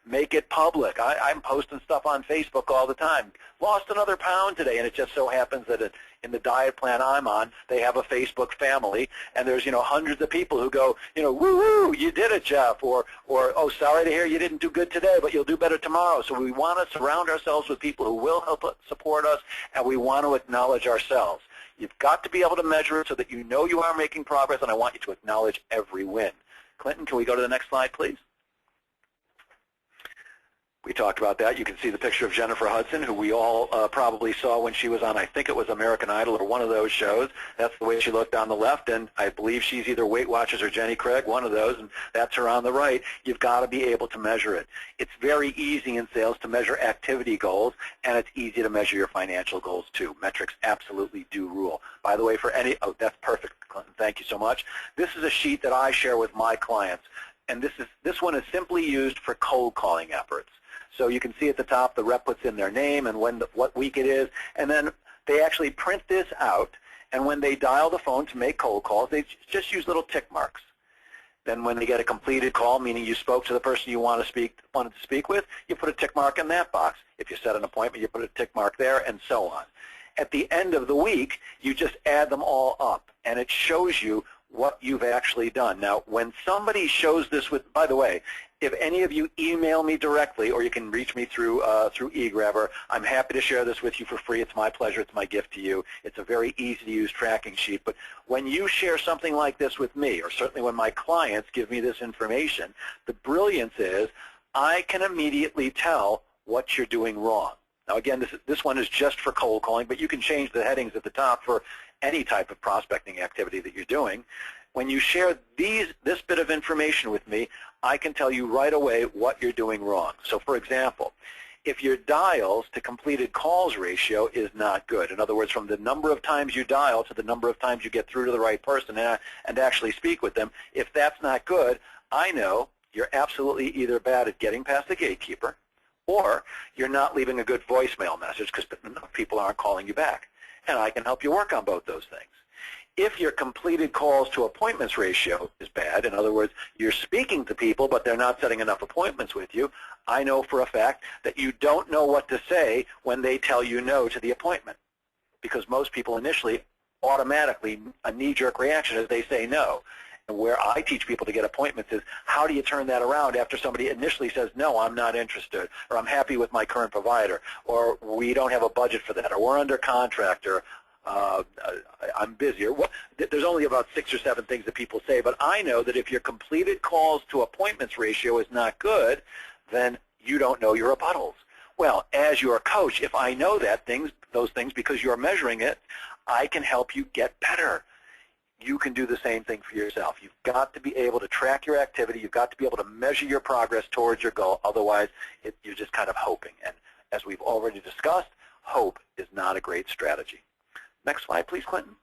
Make it public. I'm posting stuff on Facebook all the time. Lost another pound today, and it just so happens that in the diet plan I'm on, they have a Facebook family, and there's, hundreds of people who go, woo-hoo, you did it, Jeff, or, oh, sorry to hear you didn't do good today, but you'll do better tomorrow. So we want to surround ourselves with people who will help support us, and we want to acknowledge ourselves. You've got to be able to measure it so that you know you are making progress, and I want you to acknowledge every win. Clinton, can we go to the next slide, please? We talked about that. You can see the picture of Jennifer Hudson, who we all probably saw when she was on, I think it was American Idol or one of those shows. That's the way she looked on the left, and I believe she's either Weight Watchers or Jenny Craig, one of those, and that's her on the right. You've got to be able to measure it. It's very easy in sales to measure activity goals, and it's easy to measure your financial goals too. Metrics absolutely do rule. By the way, that's perfect, Clinton. Thank you so much. This is a sheet that I share with my clients, and this one is simply used for cold calling efforts. So you can see at the top the rep puts in their name and what week it is, and then they actually print this out, and when they dial the phone to make cold calls, they just use little tick marks. Then when they get a completed call, meaning you spoke to the person you wanted to speak with, you put a tick mark in that box. If you set an appointment, you put a tick mark there, and so on. At the end of the week, you just add them all up, and it shows you what you've actually done. Now, when somebody shows this with, by the way, if any of you email me directly, or you can reach me through eGrabber, I'm happy to share this with you for free. It's my pleasure. It's my gift to you. It's a very easy-to-use tracking sheet. But when you share something like this with me, or certainly when my clients give me this information, the brilliance is I can immediately tell what you're doing wrong. Now, again, this one is just for cold calling, but you can change the headings at the top for any type of prospecting activity that you're doing. When you share this bit of information with me, I can tell you right away what you're doing wrong. So, for example, if your dials to completed calls ratio is not good, in other words, from the number of times you dial to the number of times you get through to the right person and actually speak with them, if that's not good, I know you're absolutely either bad at getting past the gatekeeper, or you're not leaving a good voicemail message because people aren't calling you back. And I can help you work on both those things. If your completed calls to appointments ratio is bad, in other words, you're speaking to people but they're not setting enough appointments with you, I know for a fact that you don't know what to say when they tell you no to the appointment, because most people initially automatically, a knee-jerk reaction is they say no. And where I teach people to get appointments is how do you turn that around after somebody initially says, no, I'm not interested, or I'm happy with my current provider, or we don't have a budget for that, or we're under contract, or I'm busy. Or there's only about 6 or 7 things that people say, but I know that if your completed calls to appointments ratio is not good, then you don't know your rebuttals. Well, as your coach, if I know those things because you're measuring it, I can help you get better. You can do the same thing for yourself. You've got to be able to track your activity. You've got to be able to measure your progress towards your goal. Otherwise, you're just kind of hoping. And as we've already discussed, hope is not a great strategy. Next slide, please, Clinton.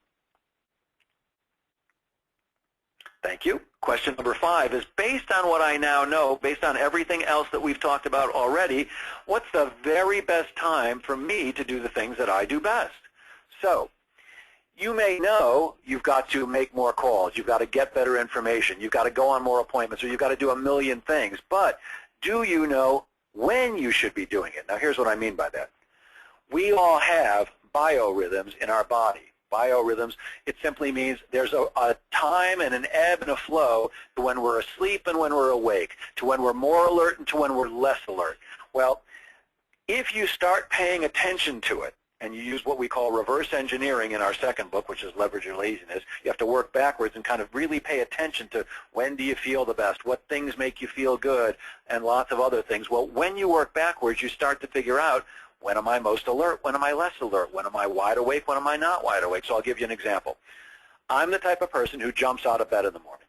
Thank you. Question number 5 is, based on what I now know, based on everything else that we've talked about already, what's the very best time for me to do the things that I do best? So, you may know you've got to make more calls, you've got to get better information, you've got to go on more appointments, or you've got to do a million things, but do you know when you should be doing it? Now, here's what I mean by that. We all have biorhythms in our body. Biorhythms, it simply means there's a time and an ebb and a flow to when we're asleep and when we're awake, to when we're more alert and to when we're less alert. Well, if you start paying attention to it, and you use what we call reverse engineering in our second book, which is Leverage Your Laziness, you have to work backwards and kind of really pay attention to when do you feel the best, what things make you feel good, and lots of other things. Well, when you work backwards, you start to figure out, when am I most alert, when am I less alert, when am I wide awake, when am I not wide awake. So I'll give you an example. I'm the type of person who jumps out of bed in the morning.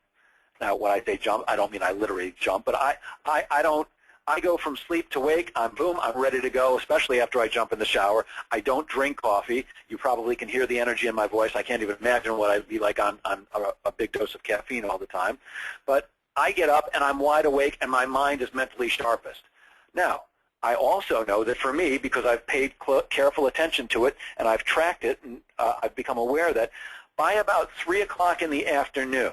Now, when I say jump, I don't mean I literally jump, but I go from sleep to wake, I'm ready to go, especially after I jump in the shower. I don't drink coffee. You probably can hear the energy in my voice. I can't even imagine what I'd be like on a big dose of caffeine all the time. But I get up and I'm wide awake and my mind is mentally sharpest. Now, I also know that for me, because I've paid careful attention to it and I've tracked it, and I've become aware that by about 3 o'clock in the afternoon,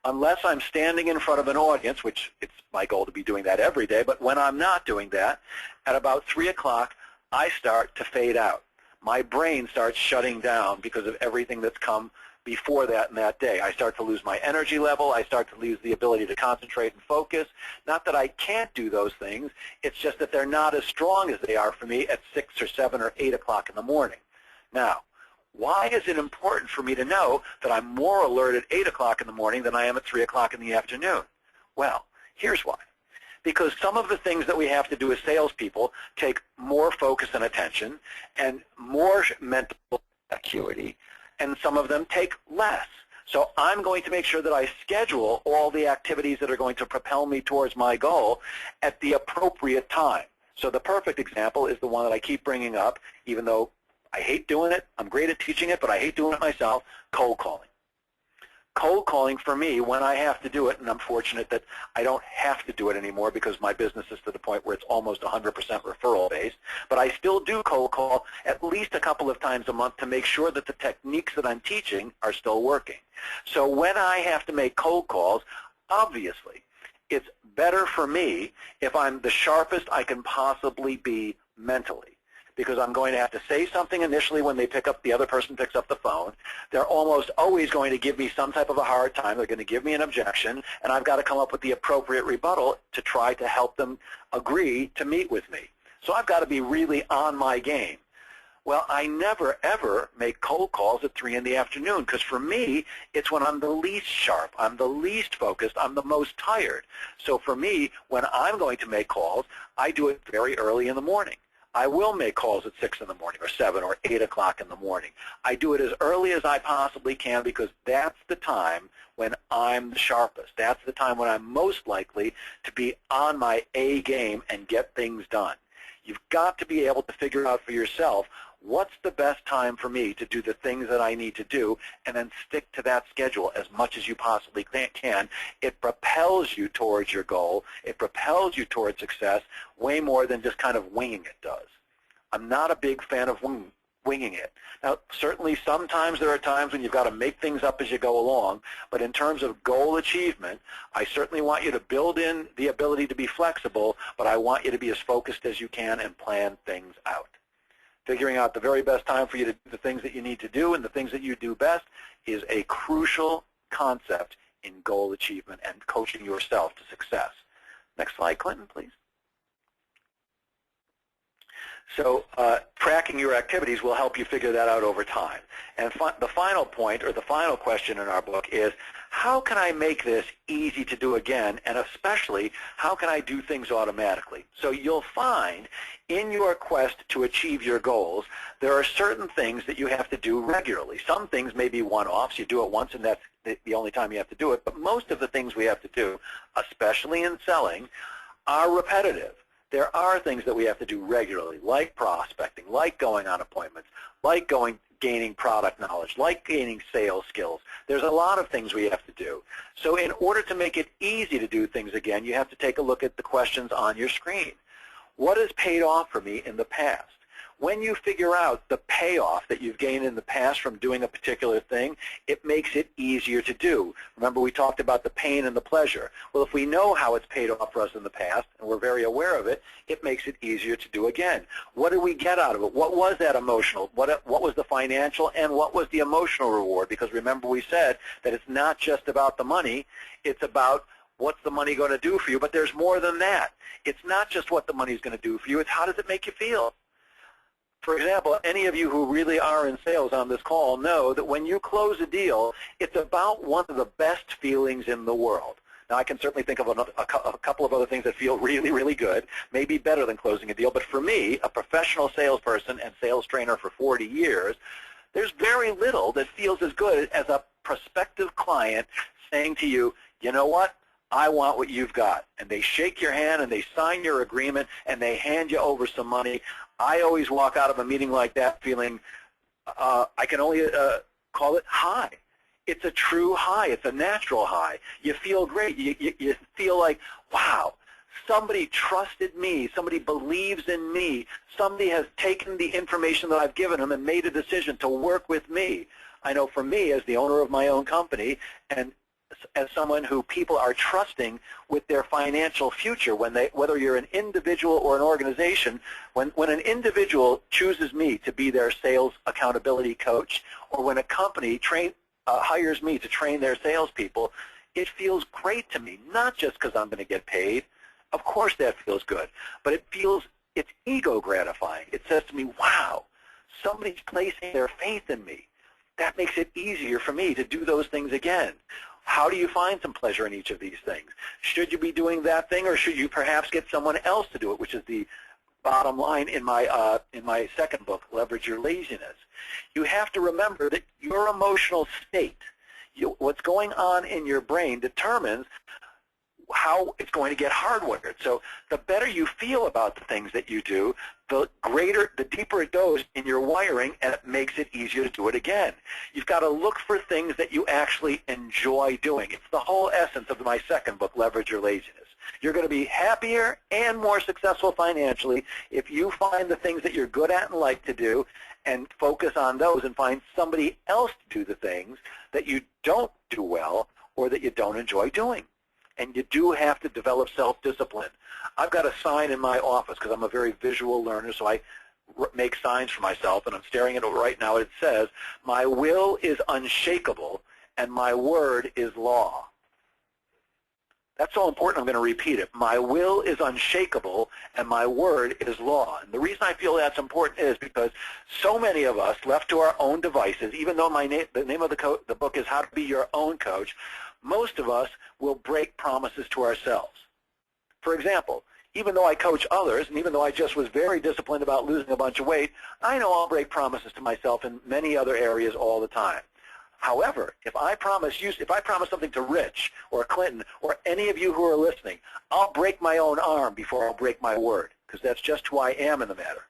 unless I'm standing in front of an audience, which it's my goal to be doing that every day, but when I'm not doing that, at about 3 o'clock, I start to fade out. My brain starts shutting down because of everything that's come before that in that day. I start to lose my energy level. I start to lose the ability to concentrate and focus. Not that I can't do those things. It's just that they're not as strong as they are for me at 6 or 7 or 8 o'clock in the morning. Now, why is it important for me to know that I'm more alert at 8 o'clock in the morning than I am at 3 o'clock in the afternoon? Well, here's why. because some of the things that we have to do as salespeople take more focus and attention and more mental acuity, and some of them take less. So I'm going to make sure that I schedule all the activities that are going to propel me towards my goal at the appropriate time. So the perfect example is the one that I keep bringing up, even though I hate doing it. I'm great at teaching it, but I hate doing it myself, cold calling. Cold calling for me, when I have to do it, and I'm fortunate that I don't have to do it anymore because my business is to the point where it's almost 100% referral based, but I still do cold call at least a couple of times a month to make sure that the techniques that I'm teaching are still working. So when I have to make cold calls, obviously, it's better for me if I'm the sharpest I can possibly be mentally, because I'm going to have to say something initially when the other person picks up the phone. They're almost always going to give me some type of a hard time. They're going to give me an objection, and I've got to come up with the appropriate rebuttal to try to help them agree to meet with me. So I've got to be really on my game. Well, I never, ever make cold calls at 3 in the afternoon, because for me, it's when I'm the least sharp, I'm the least focused, I'm the most tired. So for me, when I'm going to make calls, I do it very early in the morning. I will make calls at 6 in the morning or 7 or 8 o'clock in the morning. I do it as early as I possibly can because that's the time when I'm the sharpest. That's the time when I'm most likely to be on my A game and get things done. You've got to be able to figure out for yourself what's the best time for me to do the things that I need to do, and then stick to that schedule as much as you possibly can. It propels you towards your goal. It propels you towards success way more than just kind of winging it does. I'm not a big fan of winging it. Now, certainly sometimes there are times when you've got to make things up as you go along, but in terms of goal achievement, I certainly want you to build in the ability to be flexible, but I want you to be as focused as you can and plan things out. Figuring out the very best time for you to do the things that you need to do and the things that you do best is a crucial concept in goal achievement and coaching yourself to success. Next slide, Clinton, please. So tracking your activities will help you figure that out over time. And the final point, or the final question in our book is, how can I make this easy to do again, and especially, how can I do things automatically? So you'll find in your quest to achieve your goals, there are certain things that you have to do regularly. Some things may be one-offs. You do it once, and that's the only time you have to do it. But most of the things we have to do, especially in selling, are repetitive. There are things that we have to do regularly, like prospecting, like going on appointments, like gaining product knowledge, like gaining sales skills. There's a lot of things we have to do. So in order to make it easy to do things again, you have to take a look at the questions on your screen. What has paid off for me in the past? When you figure out the payoff that you've gained in the past from doing a particular thing, it makes it easier to do. Remember, we talked about the pain and the pleasure. Well, if we know how it's paid off for us in the past, and we're very aware of it, it makes it easier to do again. What did we get out of it? What was that emotional? What was the financial, and what was the emotional reward? Because remember, we said that it's not just about the money, it's about what's the money going to do for you, but there's more than that. It's not just what the money is going to do for you, it's how does it make you feel. For example, any of you who really are in sales on this call know that when you close a deal, it's about one of the best feelings in the world. Now, I can certainly think of a couple of other things that feel really, really good, maybe better than closing a deal. But for me, a professional salesperson and sales trainer for 40 years, there's very little that feels as good as a prospective client saying to you, you know what? I want what you've got. And they shake your hand and they sign your agreement and they hand you over some money. I always walk out of a meeting like that feeling, I can only call it high. It's a true high. It's a natural high. You feel great. You feel like, wow, somebody trusted me. Somebody believes in me. Somebody has taken the information that I've given them and made a decision to work with me. I know for me, as the owner of my own company, and as someone who people are trusting with their financial future, whether you're an individual or an organization, when an individual chooses me to be their sales accountability coach, or when a company hires me to train their salespeople, it feels great to me, not just because I'm going to get paid. Of course that feels good, but it's ego gratifying. It says to me, wow, somebody's placing their faith in me. That makes it easier for me to do those things again. How do you find some pleasure in each of these things? Should you be doing that thing, or should you perhaps get someone else to do it, which is the bottom line in my second book, Leverage Your Laziness. You have to remember that your emotional state, what's going on in your brain, determines how it's going to get hardwired. So the better you feel about the things that you do, the deeper it goes in your wiring, and it makes it easier to do it again. You've got to look for things that you actually enjoy doing. It's the whole essence of my second book, Leverage Your Laziness. You're going to be happier and more successful financially if you find the things that you're good at and like to do and focus on those, and find somebody else to do the things that you don't do well or that you don't enjoy doing. And you do have to develop self-discipline. I've got a sign in my office because I'm a very visual learner, so I make signs for myself, and I'm staring at it right now. It says, "My will is unshakable, and my word is law." That's so important, I'm going to repeat it. My will is unshakable, and my word is law. And the reason I feel that's important is because so many of us, left to our own devices, even though the name of the book is How to Be Your Own Coach, most of us will break promises to ourselves. For example, even though I coach others, and even though I just was very disciplined about losing a bunch of weight, I know I'll break promises to myself in many other areas all the time. However, if I promise something to Rich or Clinton or any of you who are listening, I'll break my own arm before I'll break my word, because that's just who I am in the matter.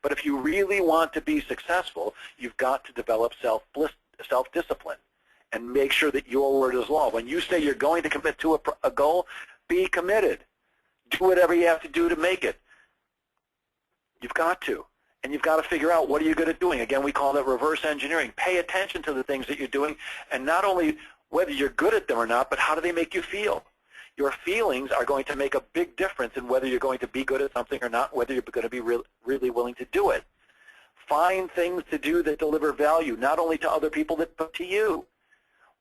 But if you really want to be successful, you've got to develop self-discipline and make sure that your word is law. When you say you're going to commit to a goal, be committed. Do whatever you have to do to make it. You've got to. And you've got to figure out, what are you good at doing? Again, we call that reverse engineering. Pay attention to the things that you're doing, and not only whether you're good at them or not, but how do they make you feel? Your feelings are going to make a big difference in whether you're going to be good at something or not, whether you're going to be really willing to do it. Find things to do that deliver value, not only to other people, but to you.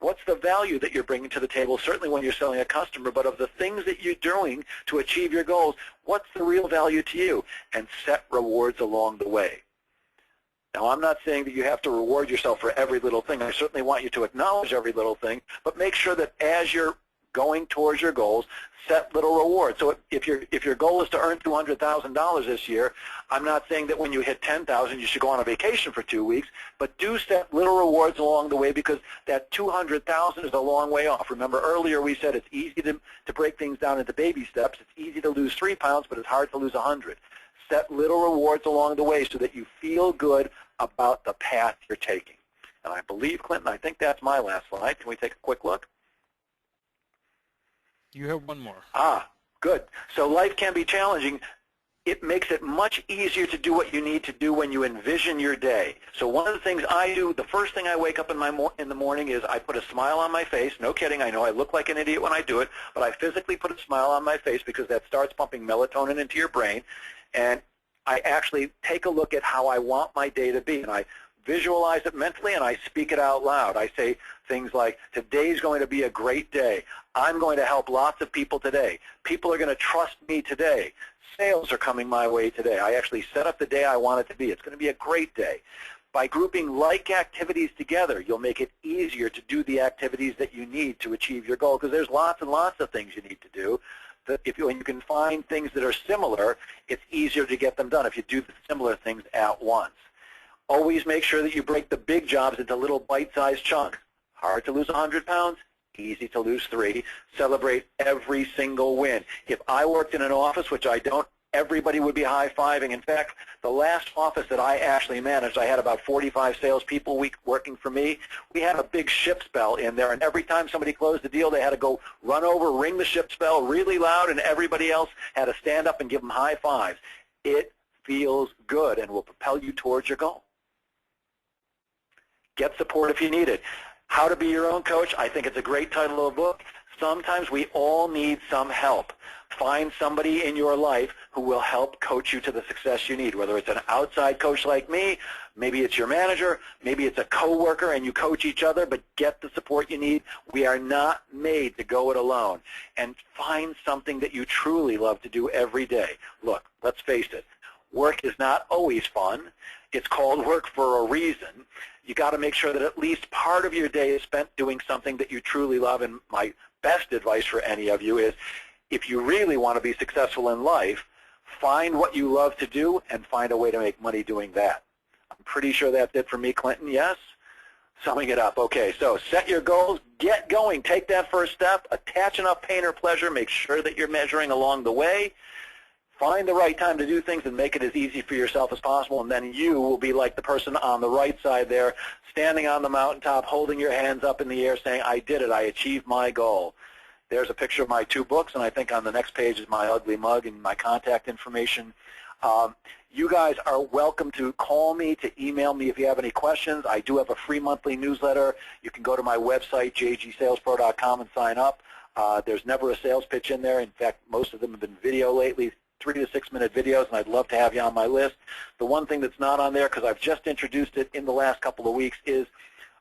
What's the value that you're bringing to the table, certainly when you're selling a customer, but of the things that you're doing to achieve your goals, what's the real value to you? And set rewards along the way. Now, I'm not saying that you have to reward yourself for every little thing. I certainly want you to acknowledge every little thing, but make sure that as you're going towards your goals, set little rewards. So if your goal is to earn $200,000 this year, I'm not saying that when you hit $10,000 you should go on a vacation for 2 weeks, but do set little rewards along the way, because that $200,000 is a long way off. Remember earlier we said it's easy to break things down into baby steps. It's easy to lose 3 pounds, but it's hard to lose 100. Set little rewards along the way so that you feel good about the path you're taking. And I believe, Clinton, I think that's my last slide. Can we take a quick look? You have one more. Good. So life can be challenging. It makes it much easier to do what you need to do when you envision your day. So one of the things I do, the first thing I wake up in the morning is I put a smile on my face. No kidding, I know I look like an idiot when I do it, but I physically put a smile on my face because that starts pumping melatonin into your brain. And I actually take a look at how I want my day to be, and I visualize it mentally, and I speak it out loud. I say things like, today's going to be a great day. I'm going to help lots of people today. People are going to trust me today. Sales are coming my way today. I actually set up the day I want it to be. It's going to be a great day. By grouping like activities together, you'll make it easier to do the activities that you need to achieve your goal, because there's lots and lots of things you need to do. When you can find things that are similar, it's easier to get them done if you do the similar things at once. Always make sure that you break the big jobs into little bite-sized chunks. Hard to lose 100 pounds, easy to lose 3. Celebrate every single win. If I worked in an office, which I don't, everybody would be high-fiving. In fact, the last office that I actually managed, I had about 45 salespeople working for me. We had a big ship's bell in there, and every time somebody closed the deal, they had to go run over, ring the ship's bell really loud, and everybody else had to stand up and give them high fives. It feels good and will propel you towards your goal. Get support if you need it. How to Be Your Own Coach, I think it's a great title of a book. Sometimes we all need some help. Find somebody in your life who will help coach you to the success you need, whether it's an outside coach like me, maybe it's your manager, maybe it's a coworker and you coach each other, but get the support you need. We are not made to go it alone. And find something that you truly love to do every day. Look, let's face it, work is not always fun. It's called work for a reason. You got to make sure that at least part of your day is spent doing something that you truly love. And my best advice for any of you is, if you really want to be successful in life, find what you love to do and find a way to make money doing that. I'm pretty sure that's it for me, Clinton. Yes? Summing it up. Okay, so set your goals, get going, take that first step, attach enough pain or pleasure, make sure that you're measuring along the way, find the right time to do things and make it as easy for yourself as possible, and then you will be like the person on the right side there, standing on the mountaintop, holding your hands up in the air, saying, I did it, I achieved my goal. There's a picture of my 2 books, and I think on the next page is my ugly mug and my contact information. You guys are welcome to call me, to email me if you have any questions. I do have a free monthly newsletter. You can go to my website, jgsalespro.com, and sign up. There's never a sales pitch in there. In fact, most of them have been video lately, 3 to 6 minute videos, and I'd love to have you on my list. The one thing that's not on there, because I've just introduced it in the last couple of weeks, is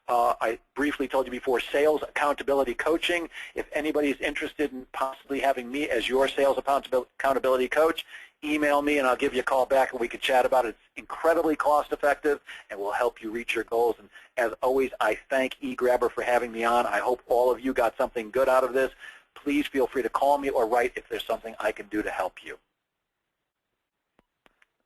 I briefly told you before, sales accountability coaching. If anybody's interested in possibly having me as your sales accountability coach, email me and I'll give you a call back and we can chat about it. It's incredibly cost effective and will help you reach your goals. And as always, I thank eGrabber for having me on. I hope all of you got something good out of this. Please feel free to call me or write if there's something I can do to help you.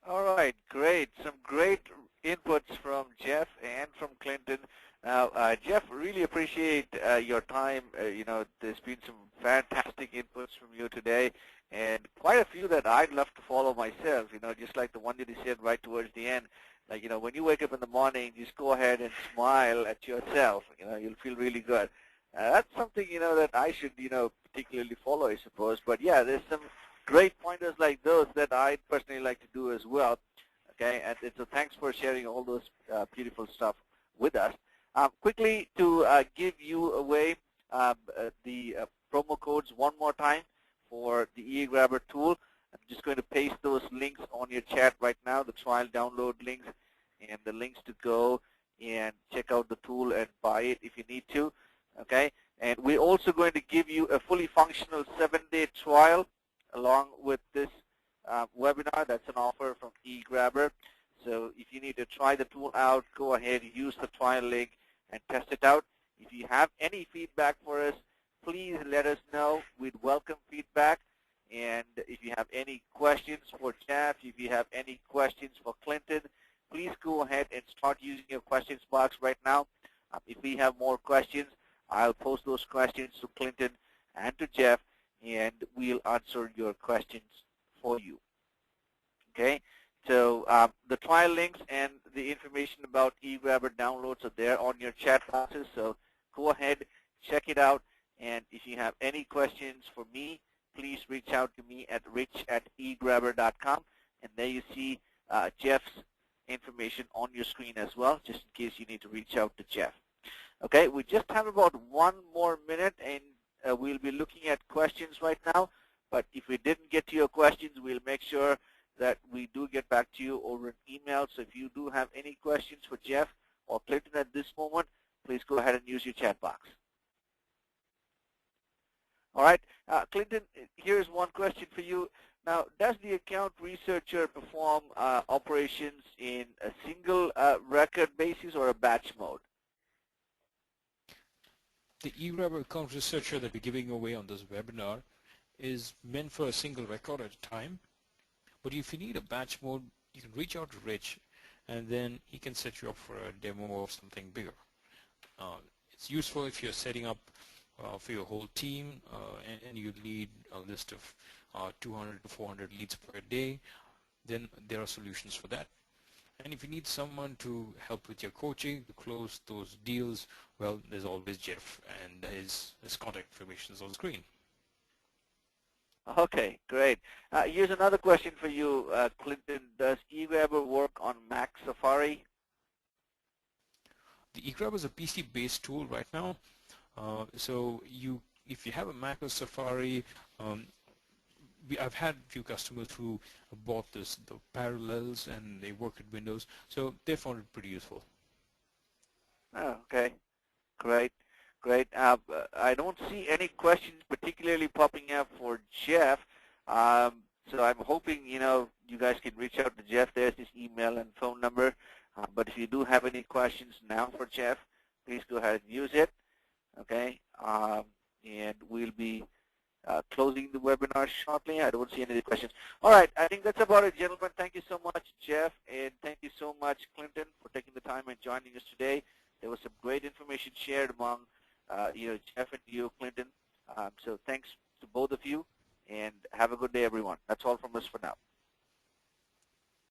All right, great. Some great inputs from Jeff and from Clinton. Now, Jeff, really appreciate your time. There's been some fantastic inputs from you today, and quite a few that I'd love to follow myself, just like the one that you said right towards the end. Like, when you wake up in the morning, just go ahead and smile at yourself. You'll feel really good. That's something, that I should, particularly follow, I suppose. But, yeah, there's some great pointers like those that I'd personally like to do as well. Okay, and so thanks for sharing all those beautiful stuff with us. Quickly, to give you away the promo codes one more time for the eGrabber tool, I'm just going to paste those links on your chat right now, the trial download links and the links to go and check out the tool and buy it if you need to. Okay, and we're also going to give you a fully functional 7-day trial along with this webinar. That's an offer from eGrabber. So if you need to try the tool out, go ahead, use the trial link and test it out. If you have any feedback for us, please let us know. We'd welcome feedback. And if you have any questions for Jeff, if you have any questions for Clinton, please go ahead and start using your questions box right now. If we have more questions, I'll post those questions to Clinton and to Jeff, and we'll answer your questions for you. Okay? So the trial links and the information about eGrabber downloads are there on your chat boxes. So go ahead, check it out. And if you have any questions for me, please reach out to me at rich@egrabber.com. And there you see Jeff's information on your screen as well, just in case you need to reach out to Jeff. Okay, we just have about 1 more minute, and we'll be looking at questions right now. But if we didn't get to your questions, we'll make sure that we do get back to you over an email. So if you do have any questions for Jeff or Clinton at this moment, please go ahead and use your chat box. All right, Clinton, here's one question for you. Now, does the account researcher perform operations in a single record basis or a batch mode? The eGrabber account researcher that we're giving away on this webinar is meant for a single record at a time. But if you need a batch mode, you can reach out to Rich, and then he can set you up for a demo of something bigger. It's useful if you're setting up for your whole team and you need a list of 200 to 400 leads per day, then there are solutions for that. And if you need someone to help with your coaching to close those deals, well, there's always Jeff, and his contact information is on the screen. Okay, great. Here's another question for you, Clinton. Does eGrabber work on Mac Safari? The eGrabber is a PC-based tool right now. So if you have a Mac or Safari, I've had a few customers who bought the parallels and they work with Windows, so they found it pretty useful. Oh, okay, great. Great. I don't see any questions particularly popping up for Jeff, so I'm hoping, you guys can reach out to Jeff. There's his email and phone number. But if you do have any questions now for Jeff, please go ahead and use it. Okay, and we'll be closing the webinar shortly. I don't see any questions. All right, I think that's about it, gentlemen. Thank you so much, Jeff, and thank you so much, Clinton, for taking the time and joining us today. There was some great information shared among Jeff and you, Clinton. So thanks to both of you, and have a good day, everyone. That's all from us for now.